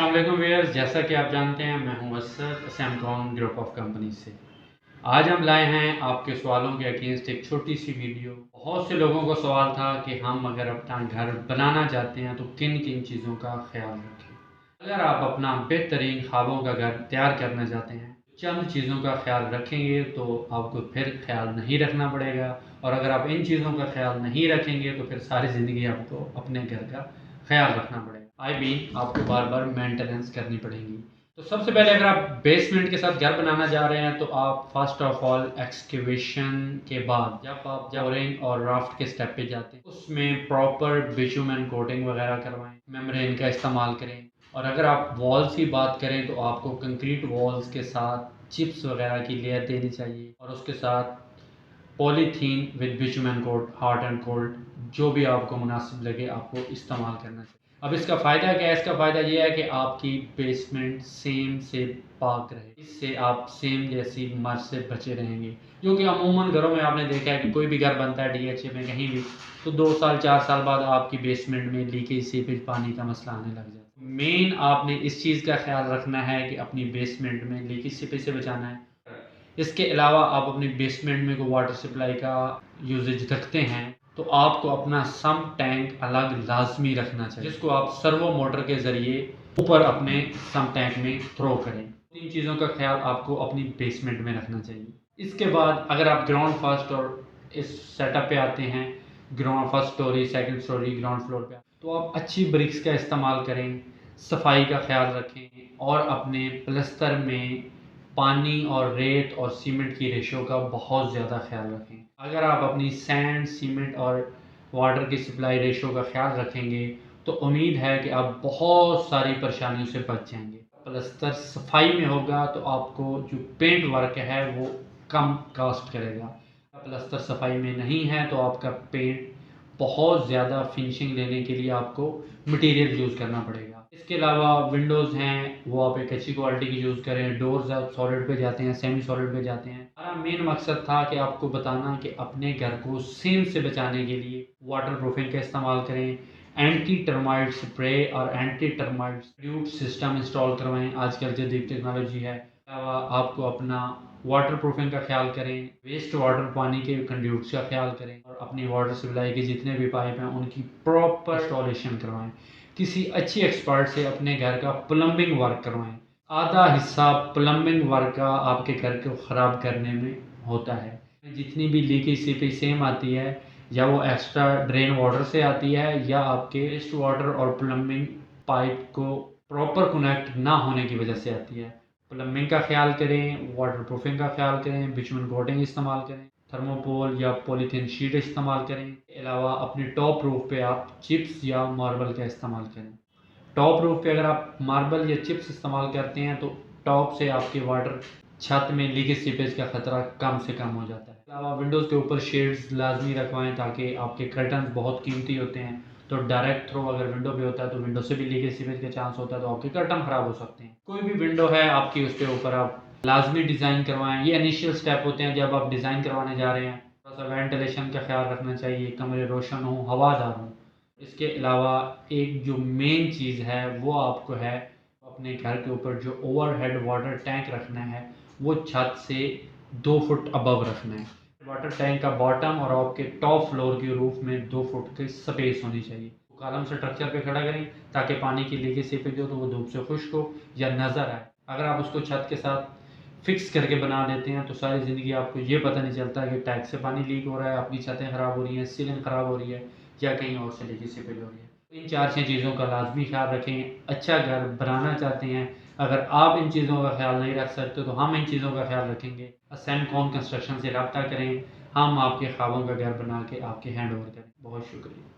السلام علیکم ویئرز، جیسا کہ آپ جانتے ہیں میں ہوں اسد سیمکون گروپ آف کمپنی سے۔ آج ہم لائے ہیں آپ کے سوالوں کے اگینسٹ ایک چھوٹی سی ویڈیو۔ بہت سے لوگوں کا سوال تھا کہ ہم اگر اپنا گھر بنانا چاہتے ہیں تو کن کن چیزوں کا خیال رکھیں۔ اگر آپ اپنا بہترین خوابوں کا گھر تیار کرنا چاہتے ہیں، چند چیزوں کا خیال رکھیں گے تو آپ کو پھر خیال نہیں رکھنا پڑے گا، اور اگر آپ ان چیزوں کا خیال نہیں رکھیں گے تو پھر ساری زندگی آپ کو اپنے گھر کا خیال رکھنا پڑے گا۔ آپ کو بار بار مینٹیننس کرنی پڑے گی۔ تو سب سے پہلے اگر آپ بیسمنٹ کے ساتھ گھر بنانا چاہ رہے ہیں تو آپ فرسٹ آف آل ایکسکیویشن کے بعد جب آپ بورنگ اور رافٹ کے سٹیپ پہ جاتے ہیں اس میں پراپر بیچومن کوٹنگ وغیرہ کروائیں، میمبرین کا استعمال کریں، اور اگر آپ والز کی بات کریں تو آپ کو کنکریٹ والز کے ساتھ چپس وغیرہ کی لیئر دینی چاہیے، اور اس کے ساتھ polythene with bitumen coat hot and cold جو بھی آپ کو مناسب لگے آپ کو استعمال کرنا چاہیے۔ اب اس کا فائدہ کیا ہے؟ اس کا فائدہ یہ ہے کہ آپ کی بیسمنٹ سیم سے پاک رہے، اس سے آپ سیم جیسی مرض سے بچے رہیں گے، جو کہ عموماً گھروں میں آپ نے دیکھا ہے کہ کوئی بھی گھر بنتا ہے ڈی ایچ اے میں کہیں بھی تو 2 سال 4 سال بعد آپ کی بیسمنٹ میں لیکیج سیپیج پانی کا مسئلہ آنے لگ جاتا ہے۔ مین آپ نے اس چیز کا خیال رکھنا ہے کہ اپنی بیسمنٹ میں لیکیج سیپیج سے بچانا ہے۔ اس کے علاوہ آپ اپنی بیسمنٹ میں کوئی واٹر سپلائی کا یوزیج رکھتے ہیں تو آپ کو اپنا سم ٹینک الگ لازمی رکھنا چاہیے، جس کو آپ سرو موٹر کے ذریعے اوپر اپنے سم ٹینک میں تھرو کریں۔ ان چیزوں کا خیال آپ کو اپنی بیسمنٹ میں رکھنا چاہیے۔ اس کے بعد اگر آپ گراؤنڈ فرسٹ اور اس سیٹ اپ پہ آتے ہیں، ground first storey, second storey, ground floor پہ، تو آپ اچھی برکس کا استعمال کریں، صفائی کا خیال رکھیں، اور اپنے پلستر میں پانی اور ریت اور سیمنٹ کی ریشو کا بہت زیادہ خیال رکھیں۔ اگر آپ اپنی سینڈ، سیمنٹ اور واٹر کی سپلائی ریشو کا خیال رکھیں گے تو امید ہے کہ آپ بہت ساری پریشانیوں سے بچ جائیں گے۔ پلستر صفائی میں ہوگا تو آپ کو جو پینٹ ورک ہے وہ کم کاسٹ کرے گا۔ پلستر صفائی میں نہیں ہے تو آپ کا پینٹ بہت زیادہ فنشنگ لینے کے لیے آپ کو مٹیریل یوز کرنا پڑے گا۔ اس کے علاوہ ونڈوز ہیں وہ آپ ایک اچھی کوالٹی کی یوز کریں، ڈورز آپ سالڈ پہ جاتے ہیں، سیمی سالڈ پہ جاتے ہیں۔ ہمارا مین مقصد تھا کہ آپ کو بتانا کہ اپنے گھر کو سیم سے بچانے کے لیے واٹر پروفنگ کا استعمال کریں، اینٹی ٹرمائٹ سپرے اور اینٹی ٹرمائٹ ریوٹ سسٹم انسٹال کروائیں، آج کل جدید ٹیکنالوجی ہے۔ آپ کو اپنا واٹر پروفنگ کا خیال کریں، ویسٹ واٹر پانی کے کنڈیوٹس کا خیال کریں، اور اپنی واٹر سپلائی کے جتنے بھی پائپ ہیں ان کی پراپر انسٹالیشن کروائیں۔ کسی اچھی ایکسپرٹ سے اپنے گھر کا پلمبنگ ورک کروائیں۔ آدھا حصہ پلمبنگ ورک کا آپ کے گھر کو خراب کرنے میں ہوتا ہے۔ جتنی بھی لیکیج سیپیج سیم آتی ہے یا وہ ایکسٹرا ڈرین واٹر سے آتی ہے یا آپ کے ویسٹ واٹر اور پلمبنگ پائپ کو پراپر کنیکٹ نہ ہونے کی وجہ سے آتی ہے۔ پلمبنگ کا خیال کریں، واٹر پروفنگ کا خیال کریں، بیچومن کوٹنگ استعمال کریں، تھرموپول یا پولیتھین شیٹ استعمال کریں۔ اس کے علاوہ اپنے ٹاپ روف پہ آپ چپس یا ماربل کا استعمال کریں۔ ٹاپ روف پہ اگر آپ ماربل یا چپس استعمال کرتے ہیں تو ٹاپ سے آپ کے واٹر چھت میں لیکیج سیپیج کا خطرہ کم سے کم ہو جاتا ہے۔ اس کے علاوہ ونڈوز کے اوپر شیڈز لازمی رکھوائیں تاکہ آپ کے کرٹنز بہت قیمتی ہوتے ہیں تو ڈائریکٹ تھرو اگر ونڈو پہ ہوتا ہے تو ونڈو سے بھی لیکیج سیپیج کا چانس ہوتا ہے تو آپ کے کرٹن خراب ہو سکتے ہیں۔ کوئی بھی ونڈو ہے آپ کی اس کے اوپر آپ لازمی ڈیزائن کروائیں۔ یہ انیشیل سٹیپ ہوتے ہیں جب آپ ڈیزائن کروانے جا رہے ہیں۔ تھوڑا سا وینٹیلیشن کا خیال رکھنا چاہیے، کمرے روشن ہوں، ہوادار ہوں۔ اس کے علاوہ ایک جو مین چیز ہے وہ آپ کو ہے اپنے گھر کے اوپر جو اوور ہیڈ واٹر ٹینک رکھنا ہے وہ چھت سے 2 فٹ ابو رکھنا ہے۔ واٹر ٹینک کا باٹم اور آپ کے ٹاپ فلور کی روف میں 2 فٹ کی سپیس ہونی چاہیے۔ کالم سے اسٹرکچر پہ کھڑا کریں تاکہ پانی کی لیکیج سیپیج ہو تو وہ دھوپ سے خشک ہو یا نظر آئے۔ اگر آپ اس کو چھت کے ساتھ فکس کر کے بنا دیتے ہیں تو ساری زندگی آپ کو یہ پتہ نہیں چلتا کہ ٹینک سے پانی لیک ہو رہا ہے، اپنی چھتیں خراب ہو رہی ہیں، سیلنگ خراب ہو رہی ہے یا کہیں اور سے لیکیج سیپیج ہو رہی ہے۔ ان 4 چیزوں کا لازمی خیال رکھیں۔ اچھا گھر بنانا چاہتے ہیں، اگر آپ ان چیزوں کا خیال نہیں رکھ سکتے تو ہم ان چیزوں کا خیال رکھیں گے۔ سیمکون کنسٹرکشن سے رابطہ کریں، ہم آپ کے خوابوں کا گھر بنا کے آپ کے ہینڈ اوور کریں۔ بہت شکریہ۔